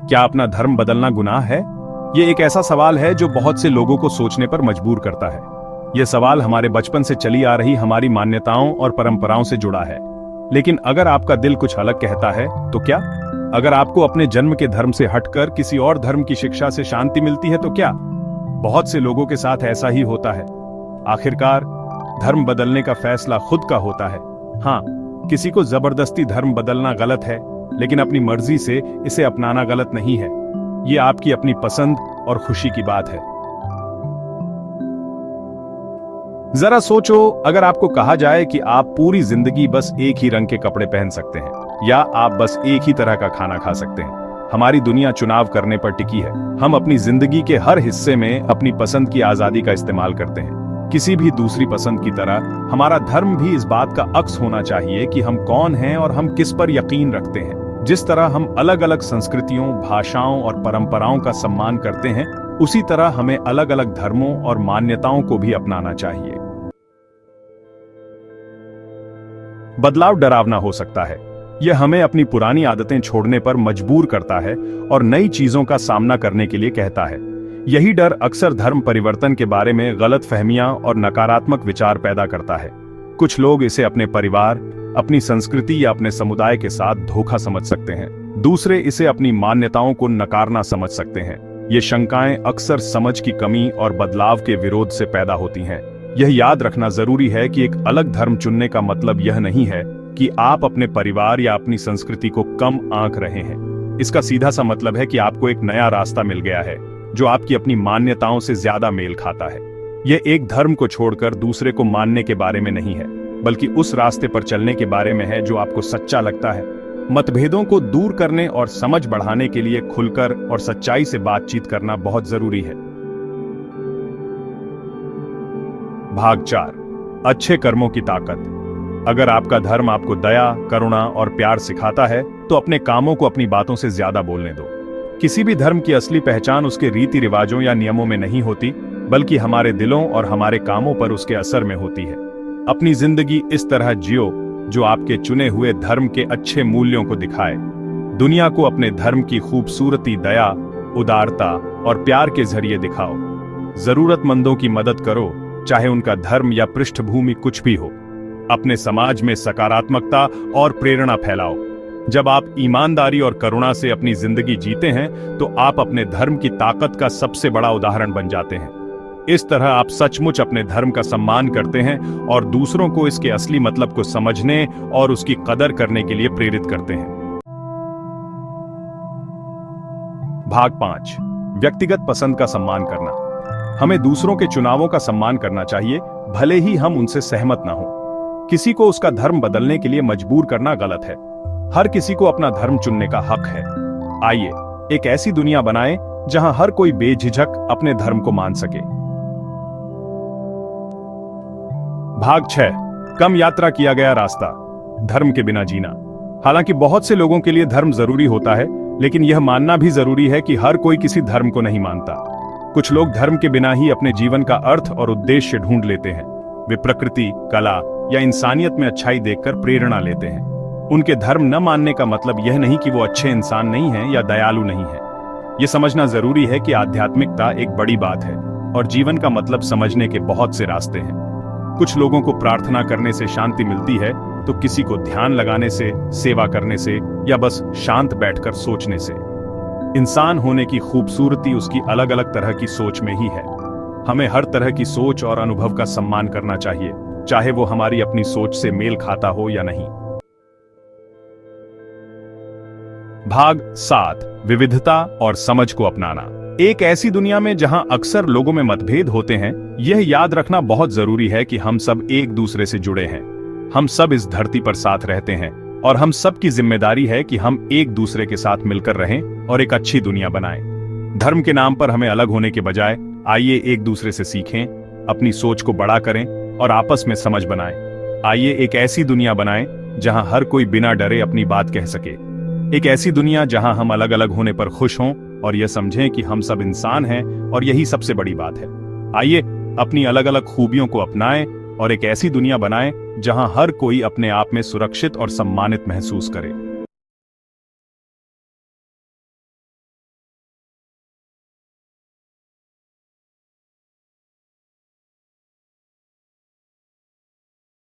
क्या अपना धर्म बदलना गुनाह है? ये एक ऐसा सवाल है जो बहुत से लोगों को सोचने पर मजबूर करता है। यह सवाल हमारे बचपन से चली आ रही हमारी मान्यताओं और परंपराओं से जुड़ा है। लेकिन अगर आपका दिल कुछ अलग कहता है तो क्या? अगर आपको अपने जन्म के धर्म से हटकर किसी और धर्म की शिक्षा से शांति मिलती है तो क्या? बहुत से लोगों के साथ ऐसा ही होता है। आखिरकार धर्म बदलने का फैसला खुद का होता है। हाँ, किसी को जबरदस्ती धर्म बदलना गलत है, लेकिन अपनी मर्जी से इसे अपनाना गलत नहीं है। ये आपकी अपनी पसंद और खुशी की बात है। जरा सोचो, अगर आपको कहा जाए कि आप पूरी जिंदगी बस एक ही रंग के कपड़े पहन सकते हैं या आप बस एक ही तरह का खाना खा सकते हैं। हमारी दुनिया चुनाव करने पर टिकी है। हम अपनी जिंदगी के हर हिस्से में अपनी पसंद की आजादी का इस्तेमाल करते हैं। किसी भी दूसरी पसंद की तरह हमारा धर्म भी इस बात का अक्स होना चाहिए कि हम कौन हैं और हम किस पर यकीन रखते हैं। जिस तरह हम अलग अलग संस्कृतियों, भाषाओं और परंपराओं का सम्मान करते हैं, उसी तरह हमें अलग अलग धर्मों और मान्यताओं को भी अपनाना चाहिए। बदलाव डरावना हो सकता है। यह हमें अपनी पुरानी आदतें छोड़ने पर मजबूर करता है और नई चीजों का सामना करने के लिए कहता है। यही डर अक्सर धर्म परिवर्तन के बारे में गलतफहमियां और नकारात्मक विचार पैदा करता है। कुछ लोग इसे अपने परिवार, अपनी संस्कृति या अपने समुदाय के साथ धोखा समझ सकते हैं। दूसरे इसे अपनी मान्यताओं को नकारना समझ सकते हैं। ये शंकाएं अक्सर समझ की कमी और बदलाव के विरोध से पैदा होती हैं। यह याद रखना जरूरी है कि एक अलग धर्म चुनने का मतलब यह नहीं है कि आप अपने परिवार या अपनी संस्कृति को कम आंक रहे हैं। इसका सीधा सा मतलब है कि आपको एक नया रास्ता मिल गया है जो आपकी अपनी मान्यताओं से ज्यादा मेल खाता है। यह एक धर्म को छोड़कर दूसरे को मानने के बारे में नहीं है, बल्कि उस रास्ते पर चलने के बारे में है जो आपको सच्चा लगता है। मतभेदों को दूर करने और समझ बढ़ाने के लिए खुलकर और सच्चाई से बातचीत करना बहुत जरूरी है। भाग 4, अच्छे कर्मों की ताकत। अगर आपका धर्म आपको दया, करुणा और प्यार सिखाता है तो अपने कामों को अपनी बातों से ज्यादा बोलने दो। किसी भी धर्म की असली पहचान उसके रीति रिवाजों या नियमों में नहीं होती, बल्कि हमारे दिलों और हमारे कामों पर उसके असर में होती है। अपनी जिंदगी इस तरह जियो जो आपके चुने हुए धर्म के अच्छे मूल्यों को दिखाए। दुनिया को अपने धर्म की खूबसूरती, दया, उदारता और प्यार के जरिए दिखाओ। जरूरतमंदों की मदद करो, चाहे उनका धर्म या पृष्ठभूमि कुछ भी हो। अपने समाज में सकारात्मकता और प्रेरणा फैलाओ। जब आप ईमानदारी और करुणा से अपनी जिंदगी जीते हैं तो आप अपने धर्म की ताकत का सबसे बड़ा उदाहरण बन जाते हैं। इस तरह आप सचमुच अपने धर्म का सम्मान करते हैं और दूसरों को इसके असली मतलब को समझने और उसकी कदर करने के लिए प्रेरित करते हैं। भाग 5, व्यक्तिगत पसंद का सम्मान करना। हमें दूसरों के चुनावों का सम्मान करना चाहिए, भले ही हम उनसे सहमत ना हो। किसी को उसका धर्म बदलने के लिए मजबूर करना गलत है। हर किसी को अपना धर्म चुनने का हक है। आइए एक ऐसी दुनिया बनाएं जहां हर कोई बेझिझक अपने धर्म को मान सके। भाग 6, कम यात्रा किया गया रास्ता। धर्म के बिना जीना। हालांकि बहुत से लोगों के लिए धर्म जरूरी होता है, लेकिन यह मानना भी जरूरी है कि हर कोई किसी धर्म को नहीं मानता। कुछ लोग धर्म के बिना ही अपने जीवन का अर्थ और उद्देश्य ढूंढ लेते हैं। वे प्रकृति, कला या इंसानियत में अच्छाई देखकर प्रेरणा लेते हैं। उनके धर्म न मानने का मतलब यह नहीं कि वो अच्छे इंसान नहीं हैं या दयालु नहीं हैं। यह समझना जरूरी है कि आध्यात्मिकता एक बड़ी बात है और जीवन का मतलब समझने के बहुत से रास्ते हैं। कुछ लोगों को प्रार्थना करने से शांति मिलती है, तो किसी को ध्यान लगाने से, सेवा करने से या बस शांत बैठकर सोचने से। इंसान होने की खूबसूरती उसकी अलग अलग तरह की सोच में ही है। हमें हर तरह की सोच और अनुभव का सम्मान करना चाहिए, चाहे वो हमारी अपनी सोच से मेल खाता हो या नहीं। भाग 7, विविधता और समझ को अपनाना। एक ऐसी दुनिया में जहां अक्सर लोगों में मतभेद होते हैं, यह याद रखना बहुत जरूरी है कि हम सब एक दूसरे से जुड़े हैं। हम सब इस धरती पर साथ रहते हैं और हम सब की जिम्मेदारी है कि हम एक दूसरे के साथ मिलकर रहें और एक अच्छी दुनिया बनाएं। धर्म के नाम पर हमें अलग होने के बजाय आइए एक दूसरे से सीखें, अपनी सोच को बड़ा करें और आपस में समझ बनाएं। आइए एक ऐसी दुनिया बनाएं जहां हर कोई बिना डरे अपनी बात कह सके। एक ऐसी दुनिया जहां हम अलग अलग होने पर खुश हों और यह समझें कि हम सब इंसान हैं और यही सबसे बड़ी बात है। आइए अपनी अलग अलग खूबियों को अपनाएं और एक ऐसी दुनिया बनाएं जहां हर कोई अपने आप में सुरक्षित और सम्मानित महसूस करे।